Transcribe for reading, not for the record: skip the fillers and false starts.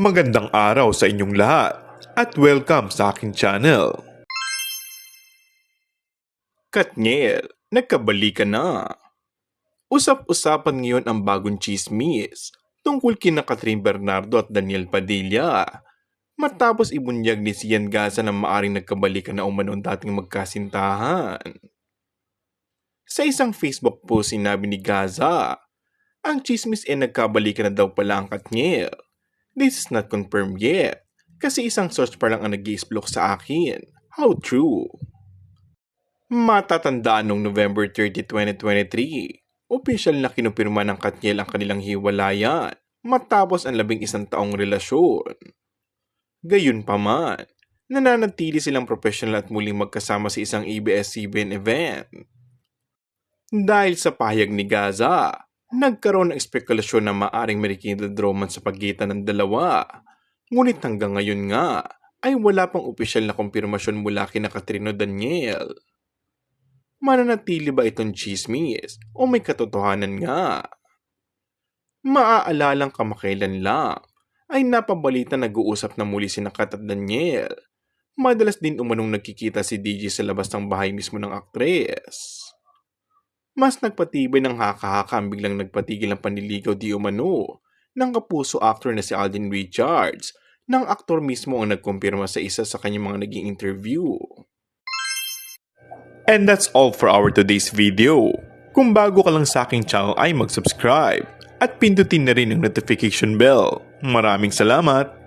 Magandang araw sa inyong lahat at welcome sa aking channel. Katniel, nagkabalikan na. Usap-usapan ngayon ang bagong chismis tungkol kina Catherine Bernardo at Daniel Padilla. Matapos ibunyag ni Sian Gaza na maaring nagkabalikan na umano ang dating magkasintahan. Sa isang Facebook post sinabi ni Gaza, ang chismis ay nagkabalikan na daw pala ang Katniel. This is not confirmed yet, kasi isang source pa lang ang nag-i-explore sa akin. How true? Matatandaan noong November 30, 2023, opisyal na kinumpirma ng Katniel ang kanilang hiwalayan matapos ang 11 taong relasyon. Gayunpaman, nananatili silang professional at muling magkasama sa isang ABS-CBN event. Dahil sa pahayag ni Gaza, nagkaroon ng espekulasyon na maaring may rekindled romance sa pagitan ng dalawa. Ngunit hanggang ngayon nga, ay wala pang opisyal na kumpirmasyon mula kina Catherine o Daniel. Mananatili ba itong chismis o may katotohanan nga? Maaalalang kamakailan lang, ay napabalita nag-uusap na muli sina Kat at Daniel. Madalas din umanong nagkikita si DJ sa labas ng bahay mismo ng aktres. Mas nagpatibay ng haka-haka ang biglang nagpatigil ng panliligaw di umano ng kapuso actor na si Alden Richards, ng aktor mismo ang nagkumpirma sa isa sa kanyang mga naging interview. And that's all for our today's video. Kung bago ka lang sa aking channel ay mag-subscribe at pindutin na rin ang notification bell. Maraming salamat!